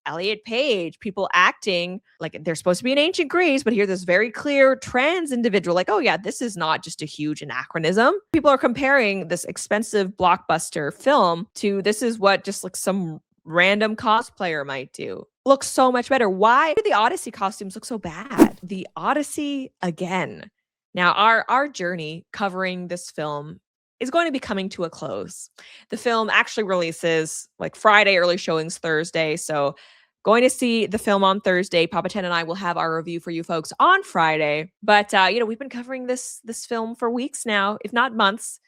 Elliot Page, people acting like they're supposed to be in ancient Greece, but here this very clear trans individual, like, oh yeah, this is not just a huge anachronism. People are comparing this expensive blockbuster film to this is what just like some random cosplayer might do. Looks so much better. Why do the Odyssey costumes look so bad? The Odyssey again. Now, our journey covering this film is going to be coming to a close. The film actually releases like Friday, early showings Thursday. So going to see the film on Thursday. Papa Chen and I will have our review for you folks on Friday. But we've been covering this film for weeks now, if not months.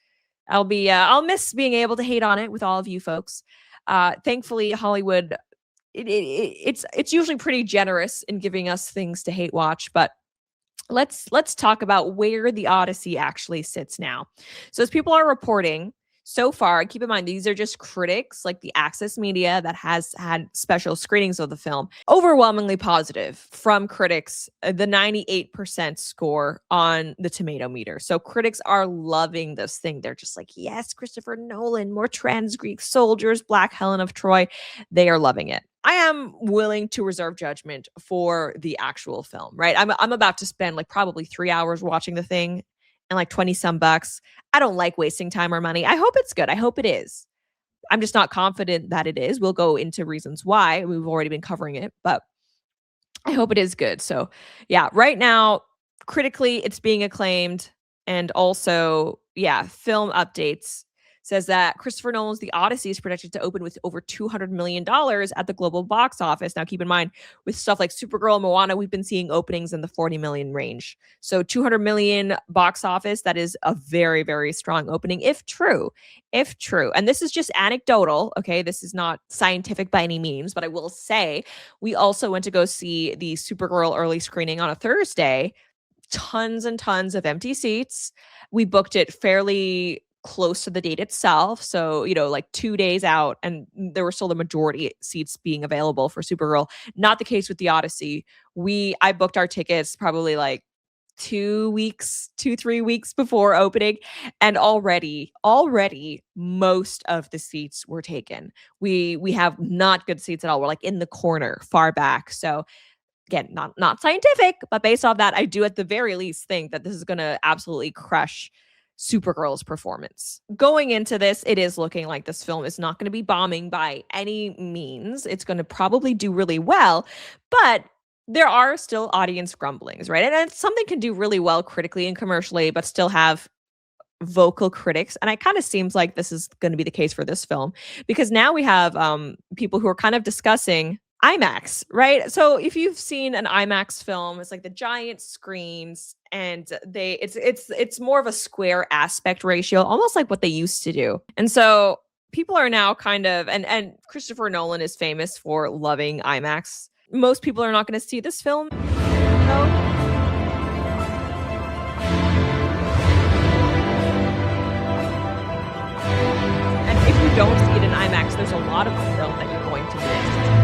I'll miss being able to hate on it with all of you folks. Thankfully, Hollywood, it's usually pretty generous in giving us things to hate watch, but let's talk about where the Odyssey actually sits now. So as people are reporting so far, keep in mind, these are just critics like the Access Media that has had special screenings of the film. Overwhelmingly positive from critics, the 98% score on the tomato meter. So critics are loving this thing. They're just like, yes, Christopher Nolan, more trans Greek soldiers, Black Helen of Troy. They are loving it. I am willing to reserve judgment for the actual film, right? I'm about to spend like probably 3 hours watching the thing and like 20 some bucks. I don't like wasting time or money. I hope it's good. I hope it is. I'm just not confident that it is. We'll go into reasons why. We've already been covering it, but I hope it is good. So yeah, right now, critically, it's being acclaimed. And also, yeah, film updates says that Christopher Nolan's The Odyssey is projected to open with over $200 million at the global box office. Now, keep in mind, with stuff like Supergirl and Moana, we've been seeing openings in the 40 million range. So 200 million box office, that is a very, very strong opening, if true. If true. And this is just anecdotal, okay? This is not scientific by any means, but I will say we also went to go see the Supergirl early screening on a Thursday. Tons and tons of empty seats. We booked it fairly close to the date itself, so like 2 days out, and there were still the majority seats being available for Supergirl. Not the case with the Odyssey. I booked our tickets probably like 3 weeks before opening, and already most of the seats were taken. We have not good seats at all. We're like in the corner far back. So again, not scientific, but based off that, I do at the very least think that this is going to absolutely crush Supergirl's performance. Going into this, it is looking like this film is not going to be bombing by any means. It's going to probably do really well, but there are still audience grumblings, right? And something can do really well critically and commercially, but still have vocal critics. And it kind of seems like this is going to be the case for this film, because now we have people who are kind of discussing IMAX, right? So if you've seen an IMAX film, it's like the giant screens, and it's more of a square aspect ratio, almost like what they used to do. And so people are now kind of, and Christopher Nolan is famous for loving IMAX. Most people are not going to see this film, though. And if you don't see it in IMAX, there's a lot of the film that you're going to miss.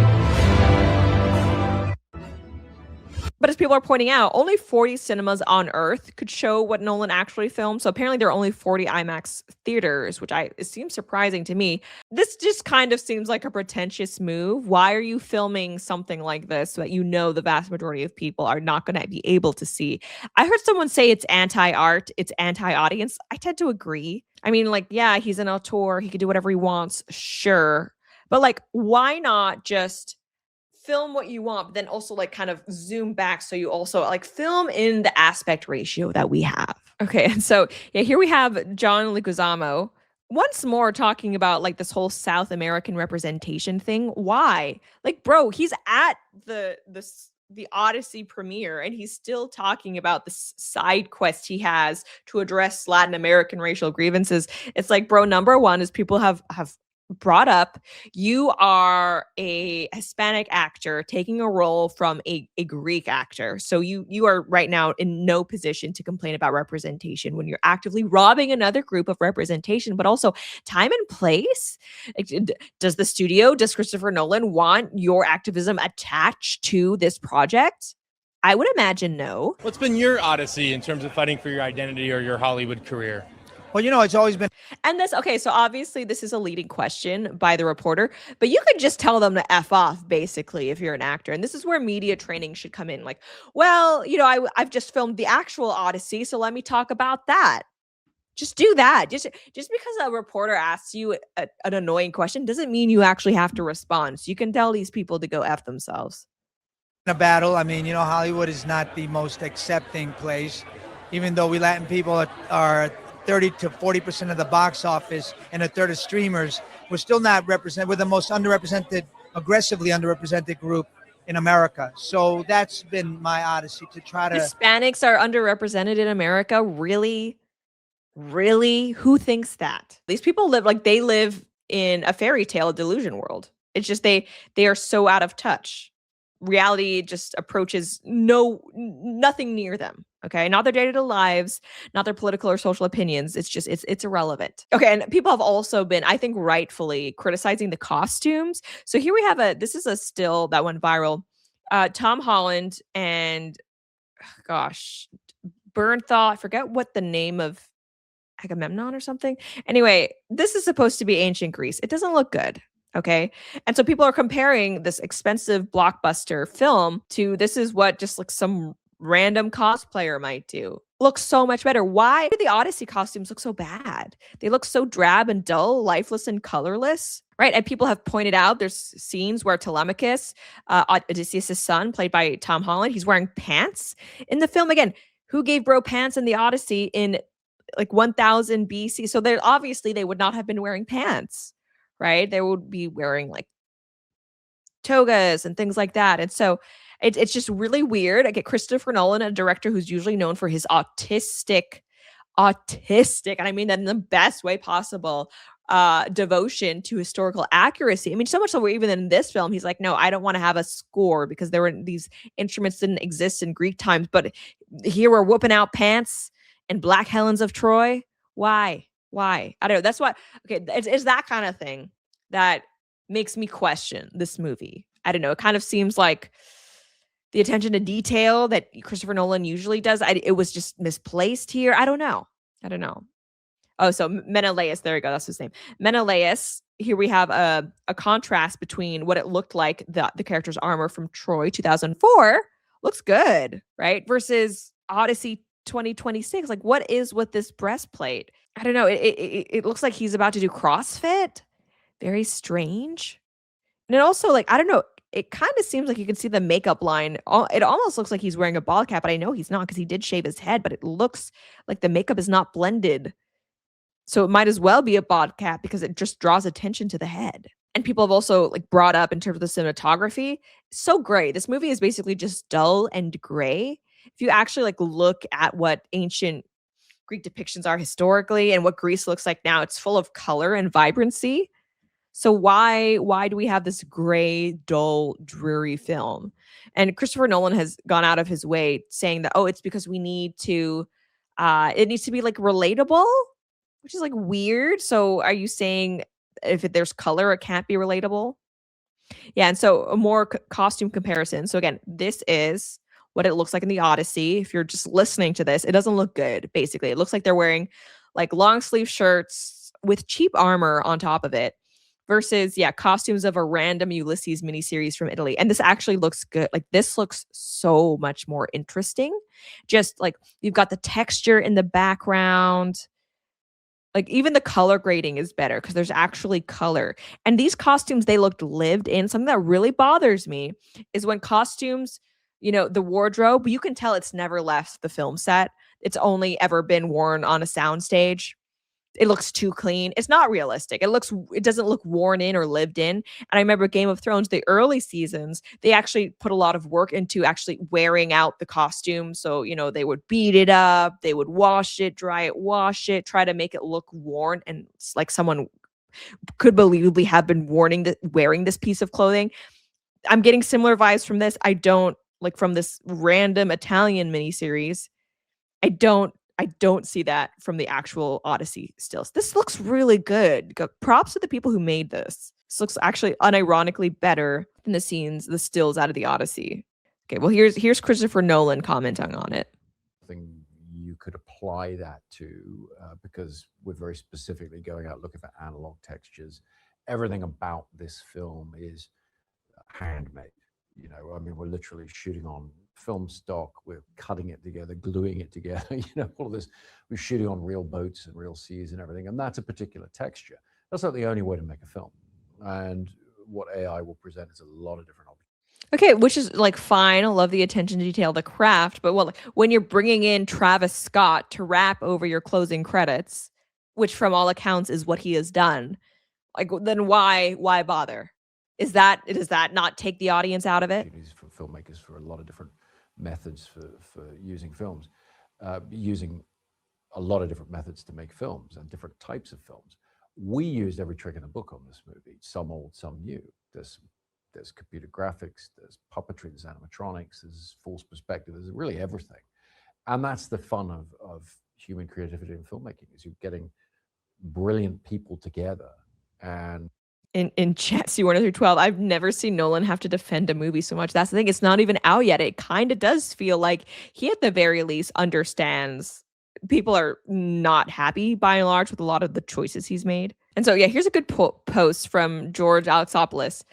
But as people are pointing out, only 40 cinemas on Earth could show what Nolan actually filmed. So apparently there are only 40 IMAX theaters, which it seems surprising to me. This just kind of seems like a pretentious move. Why are you filming something like this so that the vast majority of people are not going to be able to see? I heard someone say it's anti-art, it's anti-audience. I tend to agree. I mean, like, yeah, he's an auteur. He could do whatever he wants. Sure. But like, why not just film what you want, but then also like kind of zoom back, so you also like film in the aspect ratio that we have. Okay, and so yeah, here we have John Leguizamo once more talking about like this whole South American representation thing. Why? Like, bro, he's at the Odyssey premiere, and he's still talking about this side quest he has to address Latin American racial grievances. It's like, bro, number one is people have brought up, you are a Hispanic actor taking a role from a Greek actor. So you are right now in no position to complain about representation when you're actively robbing another group of representation, but also time and place. Does Christopher Nolan want your activism attached to this project? I would imagine no. What's been your Odyssey in terms of fighting for your identity or your Hollywood career? Well, it's always been. And this, okay, so obviously this is a leading question by the reporter, but you could just tell them to F off, basically, if you're an actor. And this is where media training should come in. Like, well, I've just filmed the actual Odyssey, so let me talk about that. Just do that. Just because a reporter asks you an annoying question doesn't mean you actually have to respond. So you can tell these people to go F themselves. A battle. I mean, Hollywood is not the most accepting place, even though we Latin people are 30 to 40% of the box office and a third of streamers. We're still not represented. We're the most underrepresented, aggressively underrepresented group in America. So that's been my odyssey to try to. Hispanics are underrepresented in America. Really? Really? Who thinks that? These people they live in a fairy tale delusion world. It's just they are so out of touch. Reality just approaches nothing near them. Okay, not their day-to-day lives, not their political or social opinions. It's irrelevant. Okay, and people have also been, I think, rightfully criticizing the costumes. So here we have this is a still that went viral. Tom Holland and gosh, Bernthal. I forget what the name of Agamemnon or something. Anyway, this is supposed to be ancient Greece. It doesn't look good. Okay. And so people are comparing this expensive blockbuster film to this is what just like some random cosplayer might do. Looks so much better. Why do the Odyssey costumes look so bad? They look so drab and dull, lifeless and colorless. Right. And people have pointed out there's scenes where Telemachus, Odysseus' son, played by Tom Holland, he's wearing pants in the film. Again, who gave bro pants in the Odyssey in like 1000 BC? So they obviously they would not have been wearing pants. Right? They would be wearing like togas and things like that. And so it's just really weird. I get Christopher Nolan, a director who's usually known for his autistic, and I mean that in the best way possible, devotion to historical accuracy. I mean, so much so where even in this film, he's like, no, I don't want to have a score because these instruments didn't exist in Greek times. But here we're whooping out pants and Black Helens of Troy. Why? I don't know. That's why. Okay, it's that kind of thing that makes me question this movie. I don't know. It kind of seems like the attention to detail that Christopher Nolan usually does. It was just misplaced here. I don't know. Oh, so Menelaus. There you go. That's his name. Menelaus. Here we have a contrast between what it looked like, the character's armor from Troy 2004 looks good, right? Versus Odyssey 2026. Like, what is with this breastplate? I don't know. It looks like he's about to do CrossFit. Very strange. And it also, like, I don't know. It kind of seems like you can see the makeup line. It almost looks like he's wearing a bald cap, but I know he's not because he did shave his head. But it looks like the makeup is not blended. So it might as well be a bald cap because it just draws attention to the head. And people have also like brought up in terms of the cinematography, so gray. This movie is basically just dull and gray. If you actually like look at what ancient Greek depictions are historically and what Greece looks like now, it's full of color and vibrancy. So why do we have this gray, dull, dreary film? And Christopher Nolan has gone out of his way saying that, oh, it's because we need to, it needs to be like relatable, which is like weird. So are you saying if there's color, it can't be relatable? Yeah, and so a more costume comparison. So again, this is what it looks like in the Odyssey. If you're just listening to this, it doesn't look good, basically. It looks like they're wearing like long sleeve shirts with cheap armor on top of it versus, yeah, costumes of a random Ulysses miniseries from Italy. And this actually looks good. Like, this looks so much more interesting. Just like you've got the texture in the background. Like, even the color grading is better because there's actually color. And these costumes, they looked lived in. Something that really bothers me is when costumes, the wardrobe, you can tell it's never left the film set. It's only ever been worn on a soundstage. It looks too clean. It's not realistic. It doesn't look worn in or lived in. And I remember Game of Thrones, the early seasons, they actually put a lot of work into actually wearing out the costume. So, they would beat it up, they would wash it, dry it, wash it, try to make it look worn. And it's like someone could believably have been wearing this piece of clothing. I'm getting similar vibes from this. I don't like from this random Italian miniseries. I don't see that from the actual Odyssey stills. This looks really good. Props to the people who made this. This looks actually unironically better than the stills out of the Odyssey. Okay, well, here's Christopher Nolan commenting on it. You could apply that to, because we're very specifically going out looking for analog textures. Everything about this film is handmade. I mean, we're literally shooting on film stock. We're cutting it together, gluing it together. All of this. We're shooting on real boats and real seas and everything. And that's a particular texture. That's not the only way to make a film. And what AI will present is a lot of different options. Okay, which is like fine. I love the attention to detail, the craft. But when you're bringing in Travis Scott to rap over your closing credits, which from all accounts is what he has done, like then why bother? Does that not take the audience out of it? For filmmakers for a lot of different methods for using films, using a lot of different methods to make films and different types of films. We used every trick in the book on this movie, some old, some new. There's computer graphics, there's puppetry, there's animatronics, there's false perspective, there's really everything. And that's the fun of human creativity in filmmaking, is you're getting brilliant people together. And in chat C1 through 12, I've never seen Nolan have to defend a movie so much. That's the thing. It's not even out yet. It kind of does feel like he at the very least understands people are not happy by and large with a lot of the choices he's made. And so, yeah, here's a good post from George Alexopoulos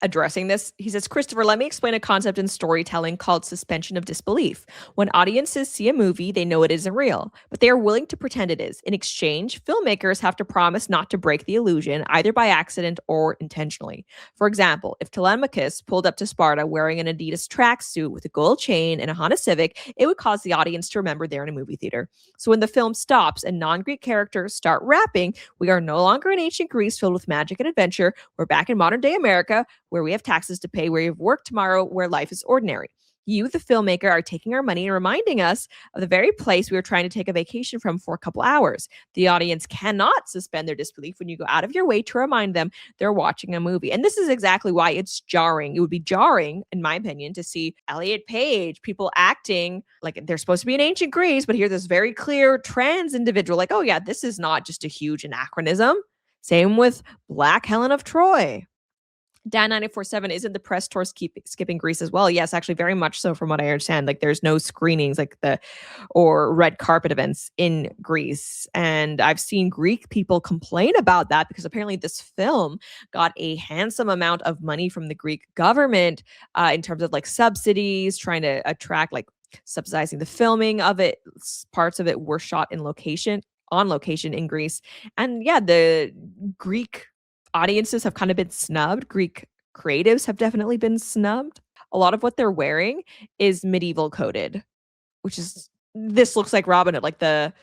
addressing this. He says, Christopher, let me explain a concept in storytelling called suspension of disbelief. When audiences see a movie, they know it isn't real, but they are willing to pretend it is. In exchange, filmmakers have to promise not to break the illusion, either by accident or intentionally. For example, if Telemachus pulled up to Sparta wearing an Adidas tracksuit with a gold chain and a Honda Civic, it would cause the audience to remember they're in a movie theater. So when the film stops and non-Greek characters start rapping, we are no longer in ancient Greece filled with magic and adventure. We're back in modern day America, where we have taxes to pay, where we have work tomorrow, where life is ordinary. You, the filmmaker, are taking our money and reminding us of the very place we were trying to take a vacation from for a couple hours. The audience cannot suspend their disbelief when you go out of your way to remind them they're watching a movie. And this is exactly why it's jarring. It would be jarring, in my opinion, to see Elliot Page, people acting like they're supposed to be in ancient Greece, but here this very clear trans individual, like, oh yeah, this is not just a huge anachronism. Same with Black Helen of Troy. Dan 947, isn't the press tour skipping Greece as well? Yes, actually, very much so from what I understand. Like there's no screenings or red carpet events in Greece. And I've seen Greek people complain about that because apparently this film got a handsome amount of money from the Greek government in terms of like subsidies, trying to attract, like subsidizing the filming of it. Parts of it were shot on location in Greece. And yeah, the Greek audiences have kind of been snubbed. Greek creatives have definitely been snubbed. A lot of what they're wearing is medieval coded, this looks like Robin Hood, like the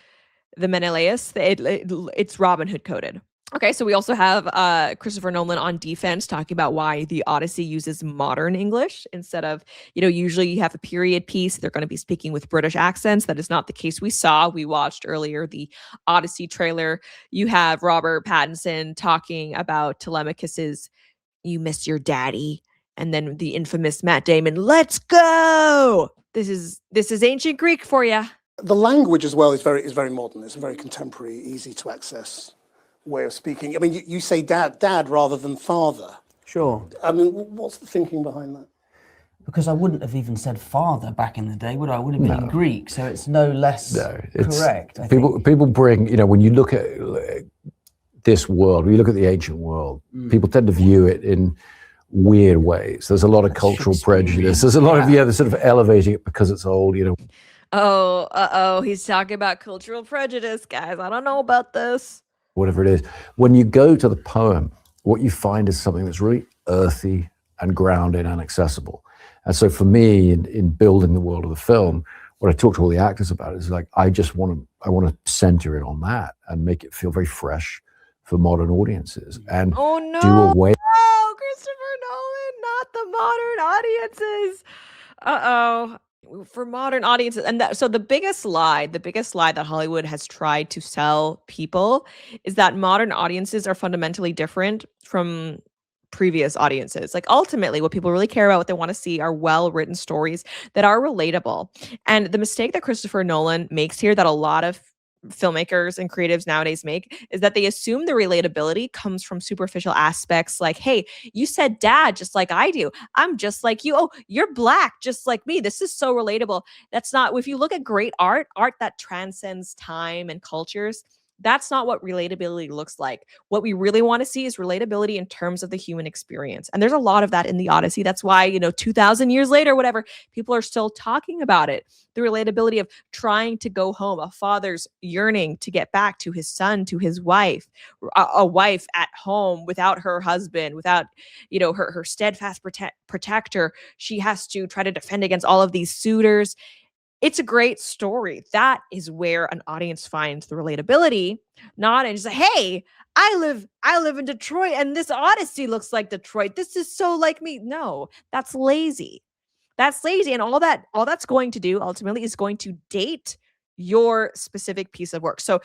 Menelaus. It's Robin Hood coded. Okay, so we also have Christopher Nolan on defense talking about why the Odyssey uses modern English instead of, usually you have a period piece. They're going to be speaking with British accents. That is not the case. We watched earlier the Odyssey trailer. You have Robert Pattinson talking about Telemachus's "You miss your daddy," and then the infamous Matt Damon, "Let's go." This is ancient Greek for you. The language as well is very modern. It's a very contemporary, easy to access way of speaking. I mean, you say dad rather than father. Sure. I mean, what's the thinking behind that? Because I wouldn't have even said father back in the day, would I? I would have been Greek, so it's no less correct. People bring, when you look at this world, when you look at the ancient world, people tend to view it in weird ways. There's a lot of cultural prejudice. There's a lot of, they're sort of elevating it because it's old, Oh, he's talking about cultural prejudice, guys. I don't know about this. Whatever it is. When you go to the poem, what you find is something that's really earthy and grounded and accessible. And so for me, in building the world of the film, what I talk to all the actors about is like, I want to center it on that and make it feel very fresh for modern audiences. And oh no, do away. Oh, Christopher Nolan, not the modern audiences. For modern audiences. And so the biggest lie that Hollywood has tried to sell people is that modern audiences are fundamentally different from previous audiences. Like ultimately what people really care about, what they want to see are well-written stories that are relatable. And the mistake that Christopher Nolan makes here that a lot of filmmakers and creatives nowadays make is that they assume the relatability comes from superficial aspects like, hey, you said dad just like I do. I'm just like you. Oh, you're black just like me. This is so relatable. That's not, if you look at great art that transcends time and cultures, that's not what relatability looks like. What we really want to see is relatability in terms of the human experience. And there's a lot of that in the Odyssey. That's why, 2000 years later, whatever, people are still talking about it. The relatability of trying to go home, a father's yearning to get back to his son, to his wife, a wife at home without her husband, without, her steadfast protector. She has to try to defend against all of these suitors. It's a great story. That is where an audience finds the relatability, not in just, hey, I live in Detroit and this Odyssey looks like Detroit. This is so like me. No, that's lazy. That's lazy. And all that's going to do ultimately is going to date your specific piece of work. So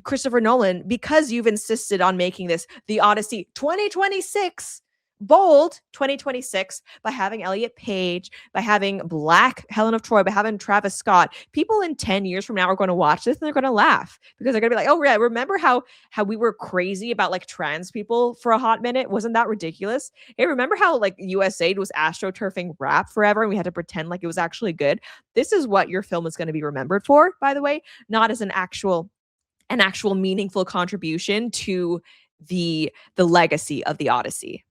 Christopher Nolan, because you've insisted on making this the Odyssey 2026, bold 2026, by having Elliot Page, by having Black Helen of Troy, by having Travis Scott, people in 10 years from now are going to watch this and they're going to laugh because they're going to be like, oh yeah, remember how we were crazy about like trans people for a hot minute? Wasn't that ridiculous? Hey, remember how like USAID was astroturfing rap forever and we had to pretend like it was actually good? This is what your film is going to be remembered for, by the way, not as an actual meaningful contribution to the legacy of the Odyssey.